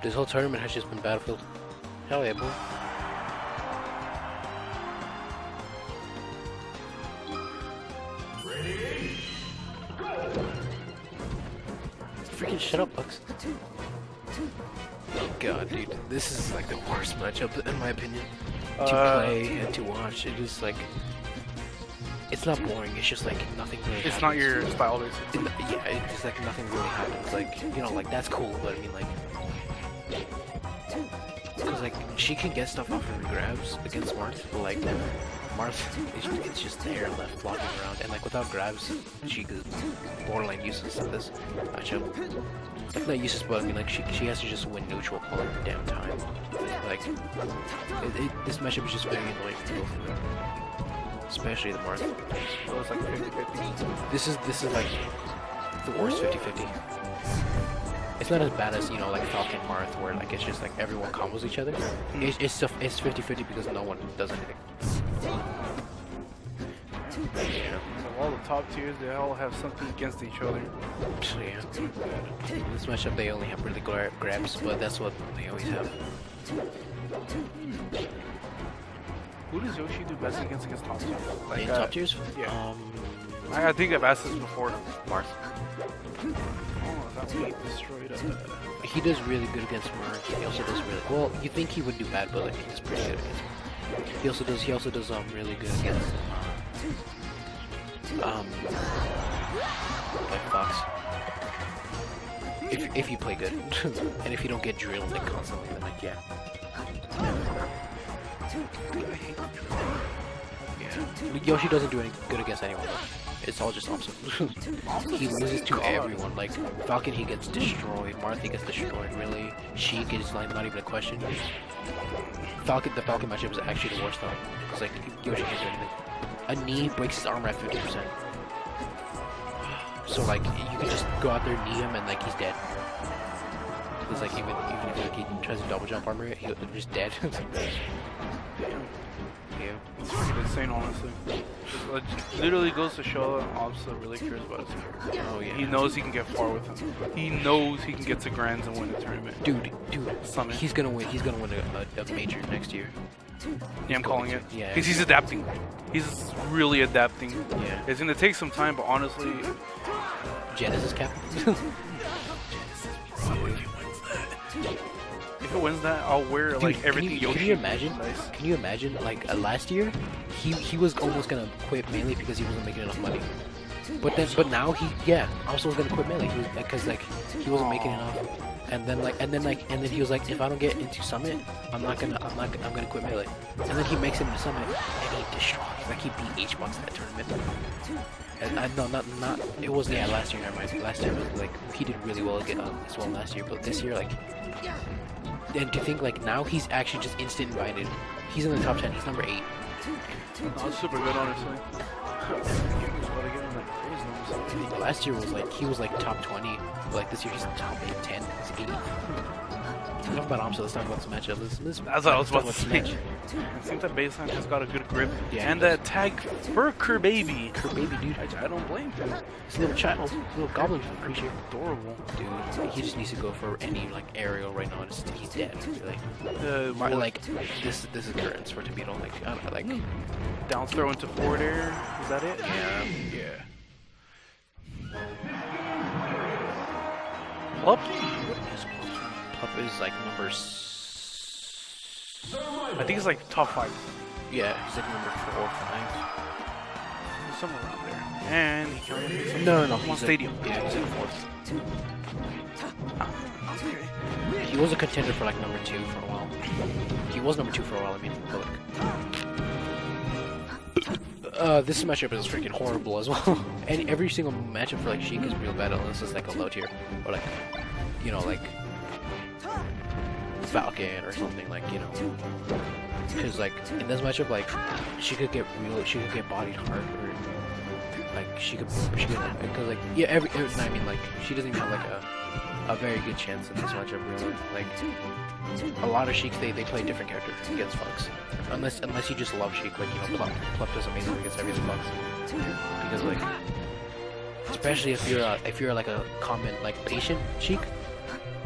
This whole tournament has just been Battlefield. Hell yeah, boy. Freaking shut up, Bucks. Oh god, dude. This is like the worst matchup, in my opinion. To play and to watch. It is like... It's not boring, it's just like nothing really It's happens. not your style, basically. Yeah, it's just like nothing really happens. Like, you know, like that's cool, but I mean, like... Because, like, she can get stuff off her grabs against Marth, but, like, Marth is just there, left flopping around, and, like, without grabs, she is borderline useless in this matchup. Like, not useless, but, I mean, like, she has to just win neutral all the damn time. Like, this matchup is just very annoying to go through. Especially the Marth. So it's like 50-50. This is, like, the worst 50-50. It's not as bad as, you know, like Falcon Marth, where like it's just like everyone combos each other. It's 50-50 because no one does anything. Yeah. So all the top tiers, they all have something against each other. So yeah. This matchup they only have really grabs, but that's what they always have. Who does Yoshi do best against top tiers? Like, In top tiers? Yeah. I think I've asked this before. Marth. Oh, that's what he destroyed. He does really good against Marth. He also does really well. You think he would do bad, but like he does pretty good against Marth. He also does really good against like Fox. If you play good, and if you don't get drilled like constantly, then like yeah. Yeah. Yoshi doesn't do any good against anyone though. It's all just opposite. He loses to everyone. Like Falcon, he gets destroyed. Marth, he gets destroyed. Really, Sheik is like not even a question. The Falcon matchup is actually the worst though, because like Yoshi can't do anything. A knee breaks his armor at 50%. So like you can just go out there, knee him, and like he's dead. Because like even if like, he tries to double jump armor, he's just dead. Yeah. It's freaking insane, honestly. It literally goes to show that Obsta really cares about his character. Oh yeah. He knows he can get far with him. He knows he can get to Grands and win a tournament. Dude, Summit. he's gonna win. He's gonna win a major next year. Yeah, I'm calling it. Yeah. Because he's adapting. He's really adapting. Yeah. It's gonna take some time, but honestly, Genesis cap. if it wins that, I'll wear Dude, like everything Yoshi. Can you imagine? Nice. Can you imagine? Like last year, he was almost gonna quit Melee because he wasn't making enough money. But now also was gonna quit Melee. He was because like he wasn't making enough. And then he was like, if I don't get into Summit, I'm gonna quit Melee. And then he makes it into Summit, and he destroys. Like he beat H-Box that tournament. And not it wasn't last year. Never mind. Last year was like he did really well as well last year, but this year like. And to think like now he's actually just instant invited. He's in the top 10. He's number 8. No, it's super good, honestly. Last year was like he was like top 20, but like this year he's top 10. He's 80. Enough about Amsa. Let's talk about this matchup. That's what I was about to say. It seems that Bassline has got a good grip. Yeah, and that tag for Kerbaby. Kerbaby, dude. I don't blame him. He's a little child, little goblin creature. Adorable. Dude, he just needs to go for any like aerial right now. He's dead. Really. Like this is currents for Tobito. Like I don't know, like down throw into forward air. Is that it? Yeah. Plup? Pup is like number. I think it's like top 5. Yeah, he's like number 4 or 5. Somewhere around there. And he can No. One He's stadium. Yeah, he's like 4th. He was a contender for like number 2 for a while. He was number 2 for a while. I mean, but this matchup is freaking horrible as well. And every single matchup for like Sheik is real bad unless it's like a low tier or like, you know, like Falcon or something, like, you know. Because like in this matchup, like she could get bodied hard, or like she could because like I mean like she doesn't even have like a very good chance in this matchup really. Like a lot of Sheiks they play different characters against Fox, unless you just love Sheik, like, you know, Plup does amazing against every Fox, because like especially if you're like a common like patient Sheik,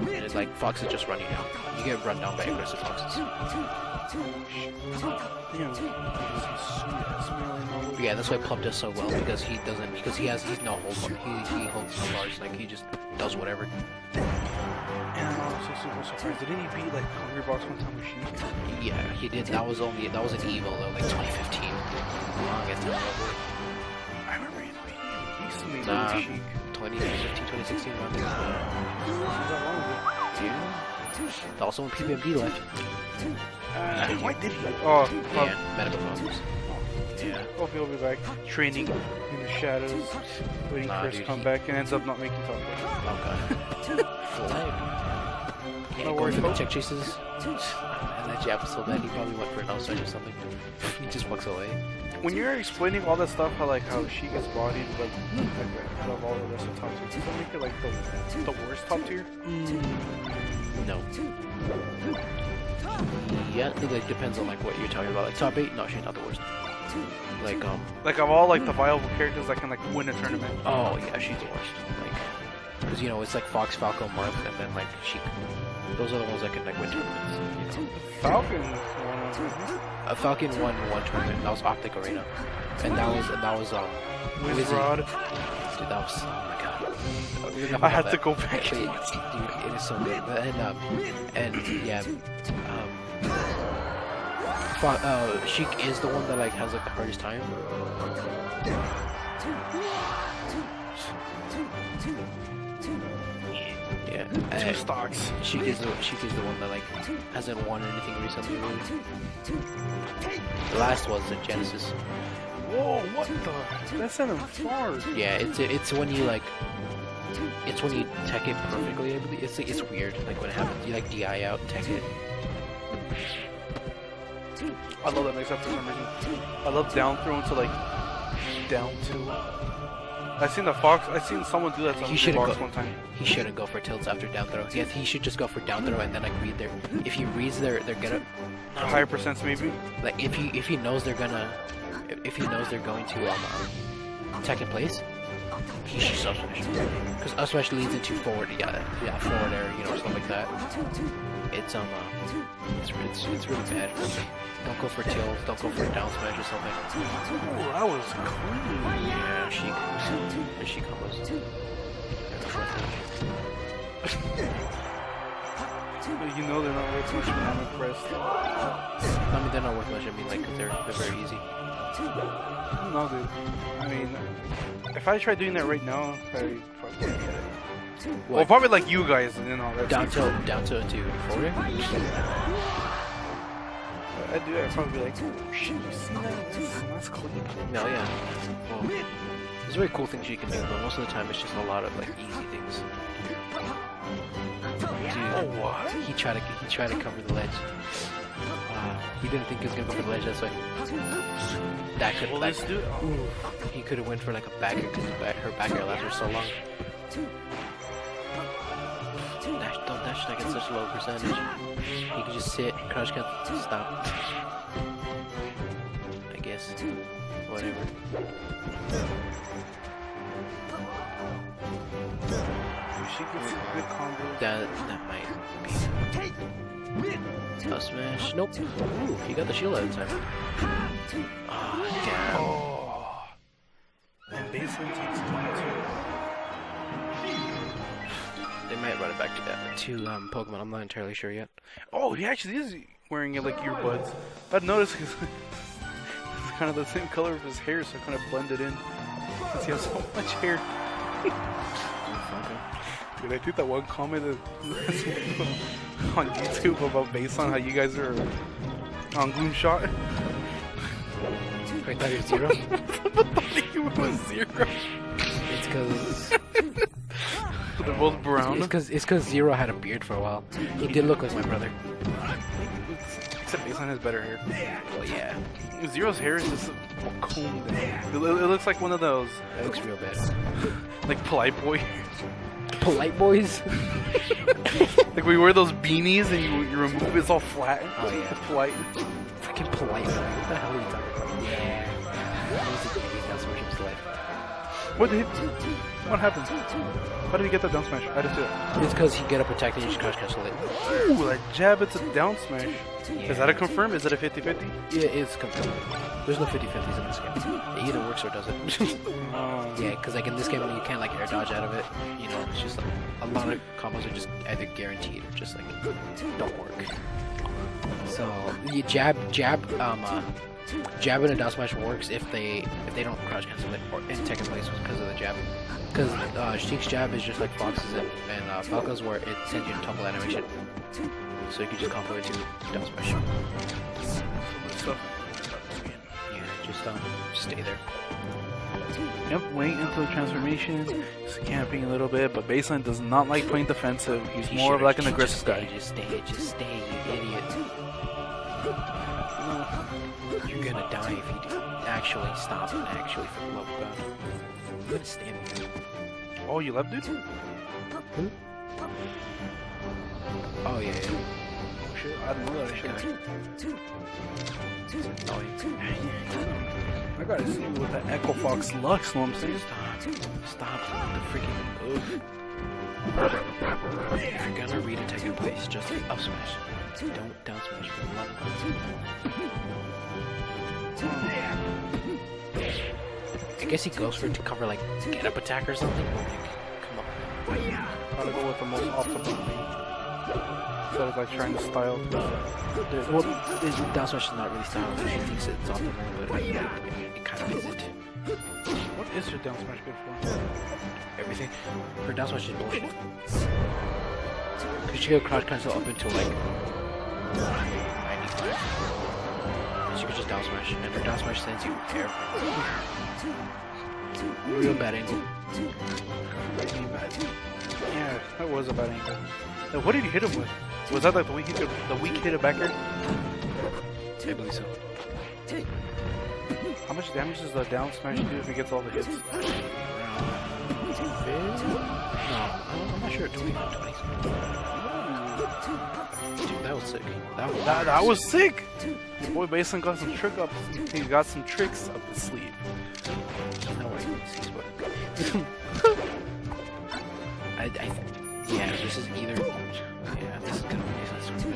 And it's like Fox is just running out. You get run down by aggressive foxes. Yeah, that's why Plum does so well because he's no hold. He holds no bars. Like he just does whatever. And I'm also super surprised. Didn't he beat like Hungry Box one time with Sheik? Yeah, he did. That was an Evo though, like 2015. Longest time ever. I remember he used to make Nah, Sheik. 2015, 2016, around there. Yeah. Yeah. Also when PBMD left. Why did he? Oh, Yeah, medical problems. Yeah. Hope he'll be back training in the shadows, waiting for his comeback, and ends up not making top 10. Oh god. Yeah, No going worries, for the folks. check chases. And that jab was so bad he probably went for an outside or something. He just walks away. When you're explaining all that stuff, how she gets bodied like out of all the rest of the top tier, does that make it like the worst top tier? No. Yeah, it like depends on like what you're talking about. Like top 8, no, she's not the worst. Like Like of all like the viable characters that can like win a tournament. oh yeah, she's the worst. Like, cause you know it's like Fox, Falco, Marth, and then like Sheik. Those are the ones that can like win tournaments. You know? Falcon Falcon won one tournament. That was Optic Arena, and that was Wizrod. Dude, that was oh my god. I had to go back. Actually, dude, it is so good. And yeah, Sheik is the one that like has like the hardest time. Yeah, Two stocks. Sheik is the one that like hasn't won anything recently. Really. The last was in Genesis. Whoa, what the? That sent him far. Yeah, it's when you like. It's when you tech it perfectly. I believe it's weird. Like when it happens, you like DI out, tech it. I love that mix up for some reason. I love down throw into like down two. I seen someone do that to He box one time. He shouldn't go for tilts after down throw. Yes, he should just go for down throw and then like read their. If he reads their get up. Higher percents maybe. Like if he knows they're going to tech in place, he should up smash. Because up smash leads into forward, forward air, you know, stuff like that. It's it's really bad. Don't go for tilts. Don't go for a down smash or something. Ooh, that was clean. Yeah, she combos. You know they're not worth much, but I'm impressed. I mean, they're not worth much. I mean, like, they're very easy. No, dude. I mean, if I tried doing that right now, I probably wouldn't get it. Well, probably like you guys, you know. Down to forward. I'd do it. I'd probably be like, oh shit, you see that? That's clean. No, yeah. Well, there's very cool things you can do, but most of the time it's just a lot of like easy things. Dude, Oh what? he tried to cover the ledge. He didn't think he was gonna go for the ledge. That's why. Well, let's do it. He could have went for like a backer because her back air laps are so long. Don't dash like at such a low percentage. He can just sit, crouch can't stop. I guess. Whatever. She gets a good combo. That might be. Up smash. Nope. Ooh, he got the shield at the time. Ah, damn. Oh. And Bassline takes 22. They might run it back to Pokemon. I'm not entirely sure yet. Oh, he actually is wearing it like earbuds. I'd noticed because it's kind of the same color of his hair, so it kind of blended in. Because he has so much hair. Dude, I think that one comment on YouTube about Bassline, how you guys are on Gloom Shot. I thought he was zero. I thought he was zero. It's because They're both brown. it's because Zero had a beard for a while. He did look like my brother. Except Bassline has better hair. Well, yeah. Zero's hair is just combed down. It looks like one of those. That looks real bad. Like polite boy. Polite boys. Like we wear those beanies and you remove it, it's all flat. Oh yeah. Polite. Freaking polite boy. What the hell are you talking about? Yeah. That was a good that's what his life. What happened? How did he get that down smash? I didn't do it. It's because he get up attack and you just crouch cancel it. Ooh, that jab, it's a down smash. Yeah. Is that a confirm? Is it a 50-50? Yeah, it's confirmed. There's no 50-50s in this game. It either works or doesn't. Yeah, because like in this game you can't like air dodge out of it. You know, it's just like a lot of combos are just either guaranteed or just like don't work. So the jab and a down smash works if they don't crouch cancel it or in second place because of the jab. Because Sheik's jab is just like Fox's and Falco's where it sends you in tumble animation. So you can just combo it to down smash. Yeah, just stay there. Yep, wait until the transformation. He's camping a little bit, but Bassline does not like playing defensive. He's more of like an aggressive guy. Just stay, you idiot. You're gonna die if you do actually stop and actually, for the love of God. I'm gonna stand here. Oh, you left, dude? Hmm? Oh, yeah. Oh, shit, I didn't know that. I should. Oh, yeah. I gotta see you with that Echo Fox Lux, know what I'm saying? Stop the freaking oof. If you're gonna read a second place, just up smash. Don't down smash for the love of God. I guess he goes for it to cover like get up attack or something. But, like, come on. Gotta go with the most optimal thing. Instead of like trying to style. Well, down smash is not really style. He thinks it's optimal, but it kind of isn't. What is your down smash good for? Everything. Her down smash is bullshit. Cause she can crouch cancel up until like 95. She could just down smash, and her down smash sends you air. Real bad angle. Really bad. Yeah, that was a bad angle. Now, what did he hit him with? Was that like the weak hit a backer? I believe so. How much damage does the down smash do if he gets all the hits? Around 250? No, I'm not sure. 20. Dude, that was sick. That was sick! Your boy Bassline got some trick up. He got some tricks up his sleeve. No way. Yeah, this is either. Yeah, this is gonna be Bassline.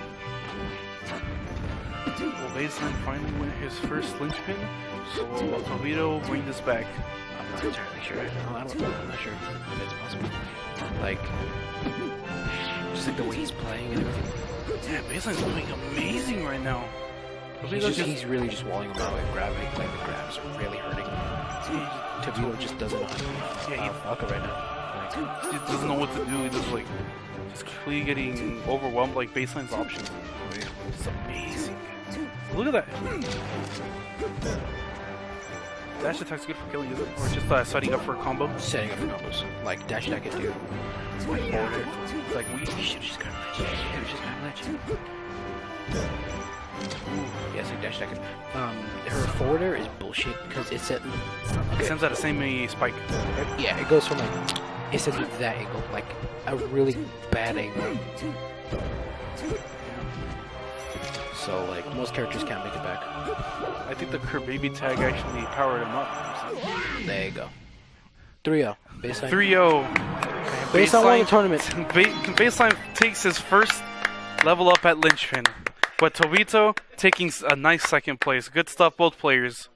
Will Bassline finally win his first linchpin? So will Tobito bring this back? I'm not entirely sure. I'm not sure if it's possible. Like, just like the way he's playing and everything. Yeah, Bassline's playing amazing right now. He's really just walling him out and grabbing. Like the grabs are really hurting. Tobito just doesn't know how to Falco right now. He doesn't know what to do. He's just like, just completely getting overwhelmed like Bassline's options. It's amazing. Look at that. Dash attack's good for killing, is it? Or just setting up for a combo? Setting up for combos. Like dash attack can do. Order. It's like we should just got ledge. Yes, like dash attack. Her forwarder is bullshit because it sends out the same spike. Yeah, it goes from like it sends you that angle, like a really bad angle. So like most characters can't make it back. I think the Baby tag actually powered him up. There you go. 3-0. Bassline. 3-0. Bassline won the tournament. Bassline takes his first level up at linchpin, but Tobito taking a nice second place. Good stuff, both players.